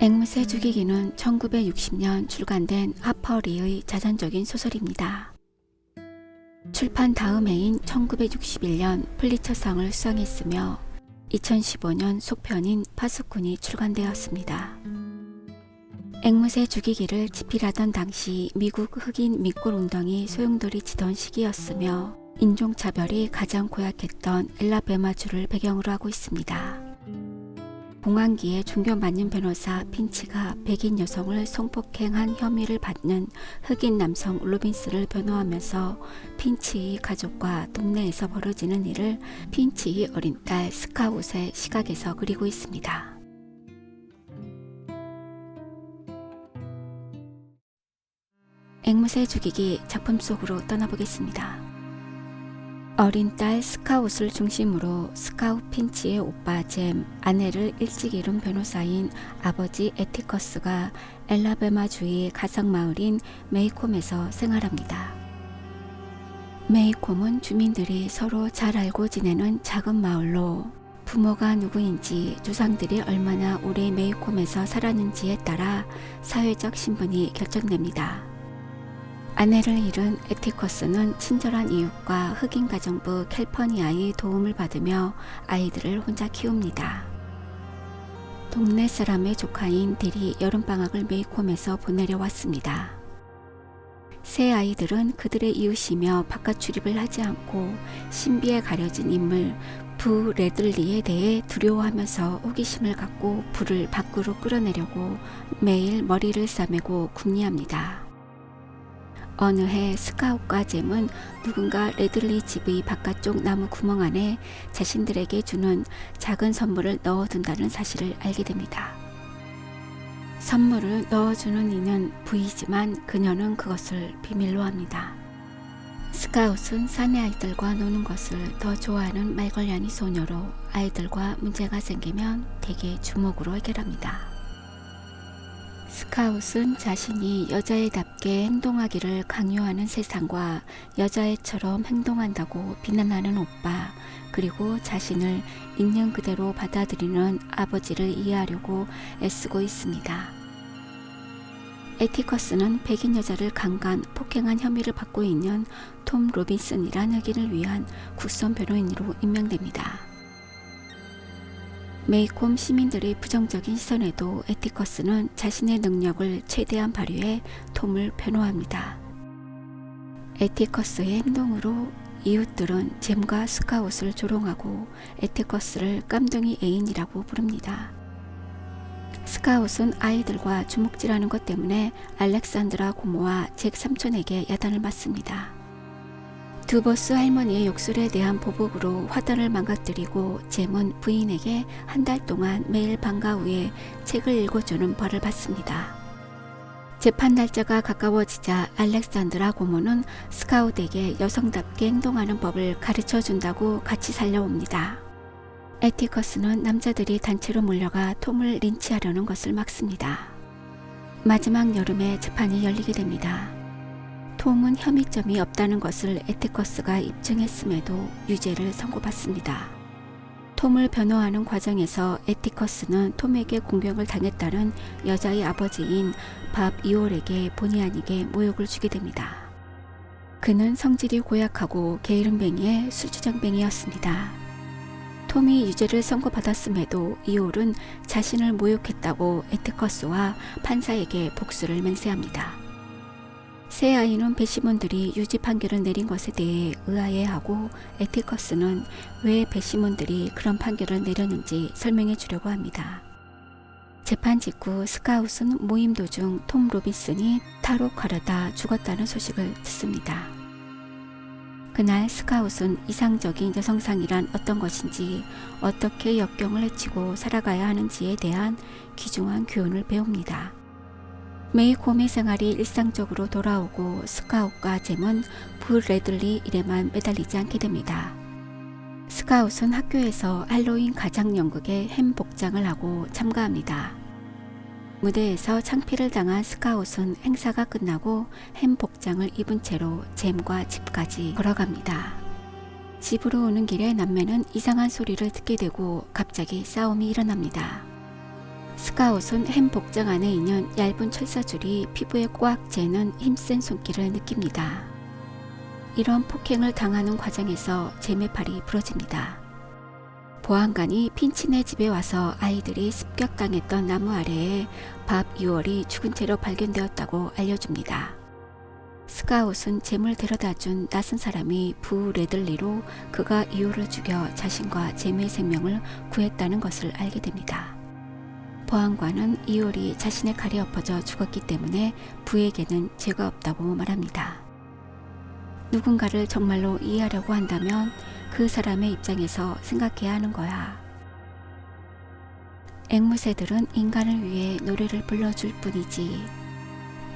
앵무새 죽이기는 1960년 출간된 하퍼리의 자전적인 소설입니다. 출판 다음 해인 1961년 플리처상을 수상했으며 2015년 속편인 파수꾼이 출간되었습니다. 앵무새 죽이기를 집필하던 당시 미국 흑인 민권운동이 소용돌이 치던 시기였으며 인종차별이 가장 고약했던 엘라베마주를 배경으로 하고 있습니다. 공황기에 존경받는 변호사 핀치가 백인 여성을 성폭행한 혐의를 받는 흑인 남성 로빈스를 변호하면서 핀치의 가족과 동네에서 벌어지는 일을 핀치의 어린 딸 스카웃의 시각에서 그리고 있습니다. 앵무새 죽이기 작품 속으로 떠나보겠습니다. 어린 딸 스카웃을 중심으로 스카웃 핀치의 오빠 잼, 아내를 일찍 잃은 변호사인 아버지 에티커스가 엘라베마주의 가상마을인 메이콤에서 생활합니다. 메이콤은 주민들이 서로 잘 알고 지내는 작은 마을로 부모가 누구인지, 조상들이 얼마나 오래 메이콤에서 살았는지에 따라 사회적 신분이 결정됩니다. 아내를 잃은 에티커스는 친절한 이웃과 흑인 가정부 캘퍼니아의 도움을 받으며 아이들을 혼자 키웁니다. 동네 사람의 조카인 딜이 여름방학을 메이콤에서 보내려 왔습니다. 새 아이들은 그들의 이웃이며 바깥 출입을 하지 않고 신비에 가려진 인물 부 레들리에 대해 두려워하면서 호기심을 갖고 불을 밖으로 끌어내려고 매일 머리를 싸매고 궁리합니다. 어느 해 스카웃과 잼은 누군가 레들리 집의 바깥쪽 나무 구멍 안에 자신들에게 주는 작은 선물을 넣어둔다는 사실을 알게 됩니다. 선물을 넣어주는 이는 부이지만 그녀는 그것을 비밀로 합니다. 스카웃은 사내 아이들과 노는 것을 더 좋아하는 말괄량이 소녀로 아이들과 문제가 생기면 대개 주먹으로 해결합니다. 스카웃은 자신이 여자애답게 행동하기를 강요하는 세상과 여자애처럼 행동한다고 비난하는 오빠, 그리고 자신을 있는 그대로 받아들이는 아버지를 이해하려고 애쓰고 있습니다. 에티커스는 백인 여자를 강간, 폭행한 혐의를 받고 있는 톰 로빈슨이란 흑인을 위한 국선 변호인으로 임명됩니다. 메이콤 시민들의 부정적인 시선에도 에티커스는 자신의 능력을 최대한 발휘해 톰을 변호합니다. 에티커스의 행동으로 이웃들은 잼과 스카웃을 조롱하고 에티커스를 깜둥이 애인이라고 부릅니다. 스카웃은 아이들과 주먹질하는 것 때문에 알렉산드라 고모와 잭 삼촌에게 야단을 맞습니다. 두보스 할머니의 욕설에 대한 보복으로 화단을 망가뜨리고 잼은 부인에게 한 달 동안 매일 방과 후에 책을 읽어주는 벌을 받습니다. 재판 날짜가 가까워지자 알렉산드라 고모는 스카웃에게 여성답게 행동하는 법을 가르쳐준다고 같이 살려옵니다. 에티커스는 남자들이 단체로 몰려가 톰을 린치하려는 것을 막습니다. 마지막 여름에 재판이 열리게 됩니다. 톰은 혐의점이 없다는 것을 에티커스가 입증했음에도 유죄를 선고받습니다. 톰을 변호하는 과정에서 에티커스는 톰에게 공격을 당했다는 여자의 아버지인 밥 이올에게 본의 아니게 모욕을 주게 됩니다. 그는 성질이 고약하고 게으름뱅이의 술주정뱅이였습니다. 톰이 유죄를 선고받았음에도 이올은 자신을 모욕했다고 에티커스와 판사에게 복수를 맹세합니다. 새 아이는 배심원들이 유죄 판결을 내린 것에 대해 의아해하고 에티커스는 왜 배심원들이 그런 판결을 내렸는지 설명해 주려고 합니다. 재판 직후 스카웃은 모임 도중 톰 로빈슨이 타로 가려다 죽었다는 소식을 듣습니다. 그날 스카웃은 이상적인 여성상이란 어떤 것인지, 어떻게 역경을 헤치고 살아가야 하는지에 대한 귀중한 교훈을 배웁니다. 메이콤의 생활이 일상적으로 돌아오고 스카웃과 잼은 부 레들리 일에만 매달리지 않게 됩니다. 스카웃은 학교에서 할로윈 가장 연극에 햄 복장을 하고 참가합니다. 무대에서 창피를 당한 스카웃은 행사가 끝나고 햄 복장을 입은 채로 잼과 집까지 걸어갑니다. 집으로 오는 길에 남매는 이상한 소리를 듣게 되고 갑자기 싸움이 일어납니다. 스카웃은 햄 복장 안에 있는 얇은 철사줄이 피부에 꽉 재는 힘센 손길을 느낍니다. 이런 폭행을 당하는 과정에서 잼의 팔이 부러집니다. 보안관이 핀친의 집에 와서 아이들이 습격당했던 나무 아래에 밥 2월이 죽은 채로 발견되었다고 알려줍니다. 스카웃은 잼을 데려다준 낯선 사람이 부 레들리로 그가 이오를 죽여 자신과 잼의 생명을 구했다는 것을 알게 됩니다. 보안관은 이올이 자신의 칼에 엎어져 죽었기 때문에 부에게는 죄가 없다고 말합니다. 누군가를 정말로 이해하려고 한다면 그 사람의 입장에서 생각해야 하는 거야. 앵무새들은 인간을 위해 노래를 불러줄 뿐이지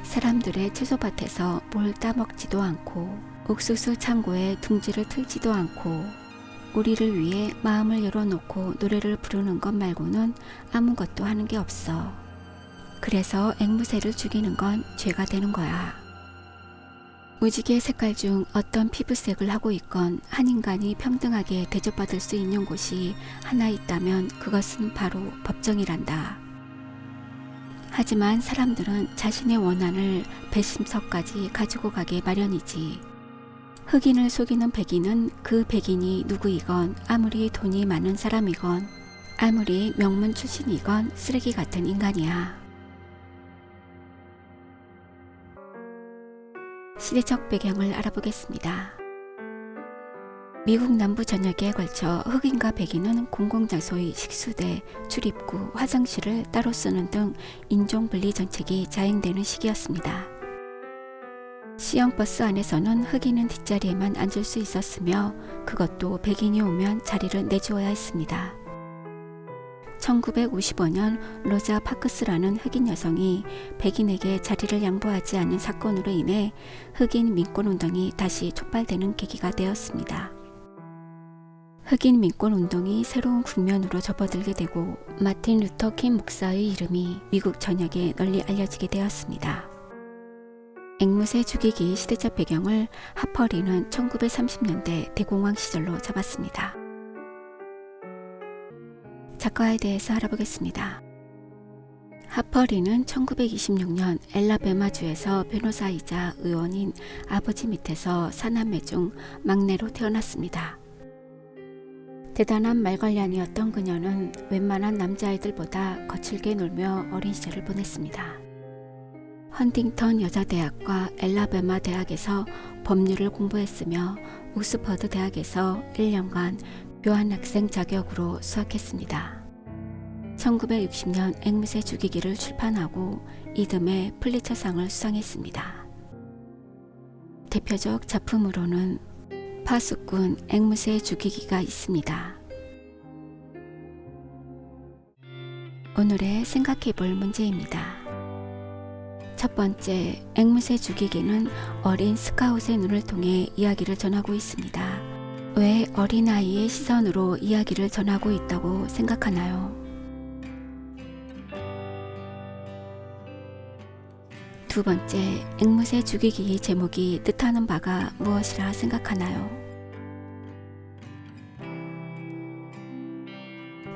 사람들의 채소밭에서 뭘 따먹지도 않고 옥수수 창고에 둥지를 틀지도 않고 우리를 위해 마음을 열어놓고 노래를 부르는 것 말고는 아무것도 하는 게 없어. 그래서 앵무새를 죽이는 건 죄가 되는 거야. 무지개 색깔 중 어떤 피부색을 하고 있건 한 인간이 평등하게 대접받을 수 있는 곳이 하나 있다면 그것은 바로 법정이란다. 하지만 사람들은 자신의 원한을 배심석까지 가지고 가게 마련이지. 흑인을 속이는 백인은 그 백인이 누구이건 아무리 돈이 많은 사람이건 아무리 명문 출신이건 쓰레기 같은 인간이야. 시대적 배경을 알아보겠습니다. 미국 남부 전역에 걸쳐 흑인과 백인은 공공장소의 식수대, 출입구, 화장실을 따로 쓰는 등 인종분리 정책이 자행되는 시기였습니다. 시형버스 안에서는 흑인은 뒷자리에만 앉을 수 있었으며 그것도 백인이 오면 자리를 내주어야 했습니다. 1955년 로자 파크스라는 흑인 여성이 백인에게 자리를 양보하지 않는 사건으로 인해 흑인 민권운동이 다시 촉발되는 계기가 되었습니다. 흑인 민권운동이 새로운 국면으로 접어들게 되고 마틴 루터 킹 목사의 이름이 미국 전역에 널리 알려지게 되었습니다. 앵무새 죽이기 시대적 배경을 하퍼리는 1930년대 대공황 시절로 잡았습니다. 작가에 대해서 알아보겠습니다. 하퍼리는 1926년 엘라베마주에서 변호사이자 의원인 아버지 밑에서 사남매 중 막내로 태어났습니다. 대단한 말괄량이었던 그녀는 웬만한 남자아이들보다 거칠게 놀며 어린 시절을 보냈습니다. 헌팅턴 여자대학과 엘라베마 대학에서 법률을 공부했으며 옥스퍼드 대학에서 1년간 교환학생 자격으로 수학했습니다. 1960년 앵무새 죽이기를 출판하고 이듬해 플리처상을 수상했습니다. 대표적 작품으로는 파수꾼 앵무새 죽이기가 있습니다. 오늘의 생각해볼 문제입니다. 첫 번째, 앵무새 죽이기는 어린 스카웃의 눈을 통해 이야기를 전하고 있습니다. 왜 어린아이의 시선으로 이야기를 전하고 있다고 생각하나요? 두 번째, 앵무새 죽이기의 제목이 뜻하는 바가 무엇이라 생각하나요?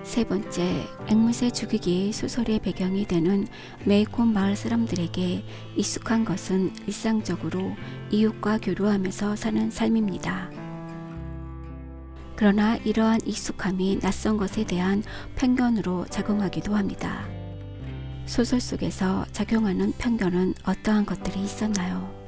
세 번째, 앵무새 죽이기의 소설의 배경이 되는 메이콘 마을 사람들에게 익숙한 것은 일상적으로 이웃과 교류하면서 사는 삶입니다. 그러나 이러한 익숙함이 낯선 것에 대한 편견으로 작용하기도 합니다. 소설 속에서 작용하는 편견은 어떠한 것들이 있었나요?